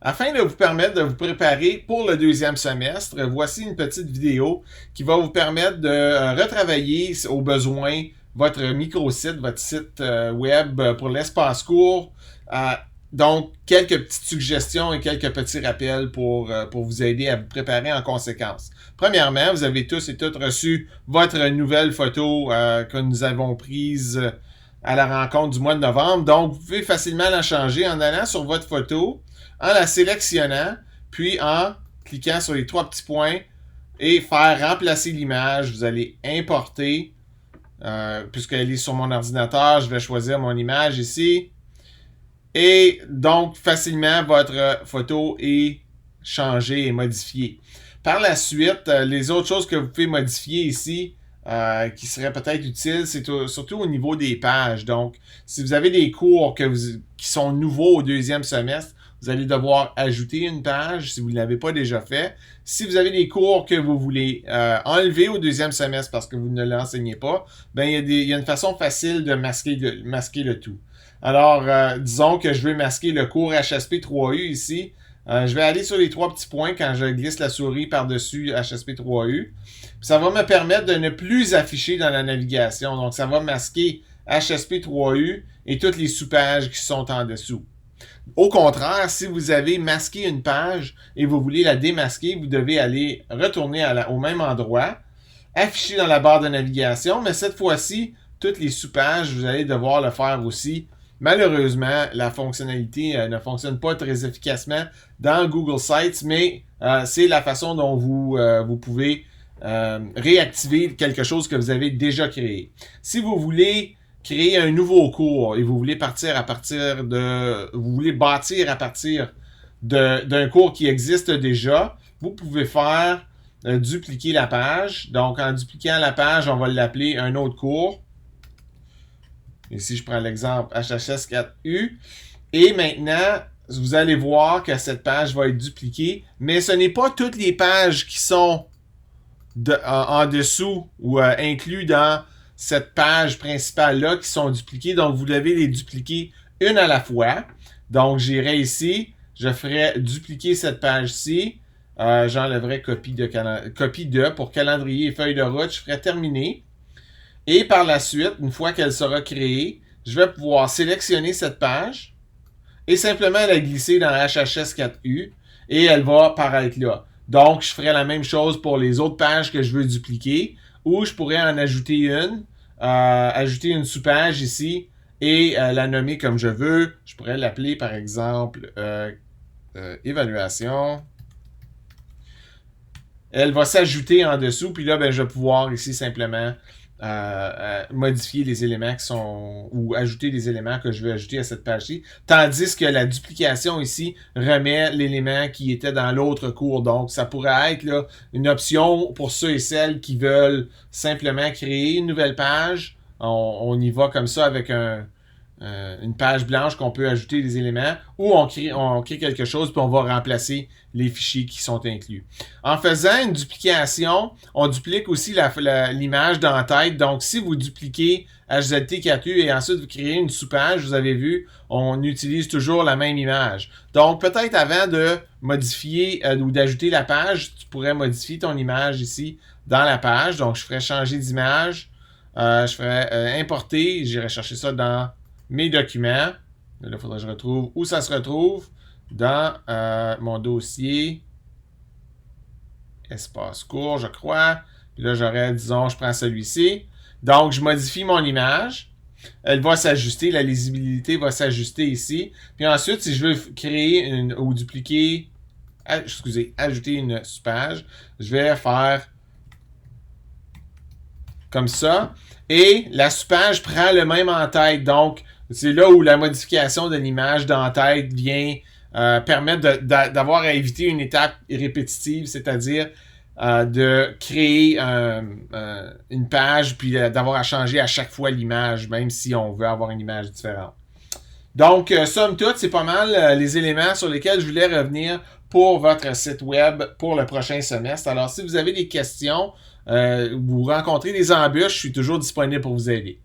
Afin de vous permettre de vous préparer pour le deuxième semestre, voici une petite vidéo qui va vous permettre de retravailler au besoin votre microsite, votre site web pour l'espace court. Donc, quelques petites suggestions et quelques petits rappels pour vous aider à vous préparer en conséquence. Premièrement, vous avez tous et toutes reçu votre nouvelle photo que nous avons prise à la rencontre du mois de novembre. Donc, vous pouvez facilement la changer en allant sur votre photo, en la sélectionnant, puis en cliquant sur les trois petits points et faire remplacer l'image. Vous allez importer, puisqu'elle est sur mon ordinateur, je vais choisir mon image ici. Et donc, facilement, votre photo est changée et modifiée. Par la suite, les autres choses que vous pouvez modifier ici, qui seraient peut-être utiles, c'est surtout au niveau des pages. Donc, si vous avez des cours qui sont nouveaux au deuxième semestre, vous allez devoir ajouter une page si vous ne l'avez pas déjà fait. Si vous avez des cours que vous voulez enlever au deuxième semestre parce que vous ne l'enseignez pas, ben il y a une façon facile de masquer le tout. Alors, disons que je veux masquer le cours HSP3U ici. Je vais aller sur les trois petits points quand je glisse la souris par-dessus HSP3U. Ça va me permettre de ne plus afficher dans la navigation. Donc, ça va masquer HSP3U et toutes les sous-pages qui sont en dessous. Au contraire, si vous avez masqué une page et vous voulez la démasquer, vous devez aller retourner au même endroit, afficher dans la barre de navigation, mais cette fois-ci, toutes les sous-pages, vous allez devoir le faire aussi. Malheureusement, la fonctionnalité ne fonctionne pas très efficacement dans Google Sites, mais c'est la façon dont vous pouvez réactiver quelque chose que vous avez déjà créé. Si vous voulez créer un nouveau cours et vous voulez bâtir à partir d'un cours qui existe déjà, vous pouvez faire dupliquer la page. Donc, en dupliquant la page, on va l'appeler un autre cours. Ici, je prends l'exemple HHS4U. Et maintenant, vous allez voir que cette page va être dupliquée, mais ce n'est pas toutes les pages qui sont en dessous ou inclus dans cette page principale-là qui sont dupliquées. Donc, vous devez les dupliquer une à la fois. Donc, j'irai ici, je ferai dupliquer cette page-ci. J'enlèverai copie de pour calendrier et feuille de route. Je ferai terminer. Et par la suite, une fois qu'elle sera créée, je vais pouvoir sélectionner cette page et simplement la glisser dans HHS4U et elle va apparaître là. Donc, je ferai la même chose pour les autres pages que je veux dupliquer ou je pourrais en ajouter une sous-page ici et la nommer comme je veux. Je pourrais l'appeler par exemple évaluation. Elle va s'ajouter en dessous, puis là, ben, je vais pouvoir ici simplement modifier les éléments ou ajouter les éléments que je veux ajouter à cette page-ci. Tandis que la duplication ici remet l'élément qui était dans l'autre cours. Donc, ça pourrait être là, une option pour ceux et celles qui veulent simplement créer une nouvelle page. On y va comme ça avec une page blanche qu'on peut ajouter les éléments ou on crée quelque chose puis on va remplacer les fichiers qui sont inclus. En faisant une duplication, on duplique aussi l'image dans la tête. Donc, si vous dupliquez HZT4U et ensuite vous créez une sous-page, vous avez vu, on utilise toujours la même image. Donc, peut-être avant de modifier ou d'ajouter la page, tu pourrais modifier ton image ici dans la page. Donc, je ferais changer d'image. Je ferais importer. J'irai chercher ça dans mes documents. Là, il faudrait que je retrouve où ça se retrouve dans mon dossier espace court, je crois. Puis là, j'aurais, disons, je prends celui-ci. Donc, je modifie mon image. Elle va s'ajuster. La lisibilité va s'ajuster ici. Puis ensuite, si je veux créer ou dupliquer, ajouter une sous-page, je vais faire comme ça. Et la sous-page prend le même en tête. Donc, c'est là où la modification de l'image d'en-tête vient permettre d'avoir à éviter une étape répétitive, c'est-à-dire de créer une page puis d'avoir à changer à chaque fois l'image, même si on veut avoir une image différente. Donc, somme toute, c'est pas mal les éléments sur lesquels je voulais revenir pour votre site web pour le prochain semestre. Alors, si vous avez des questions, vous rencontrez des embûches, je suis toujours disponible pour vous aider.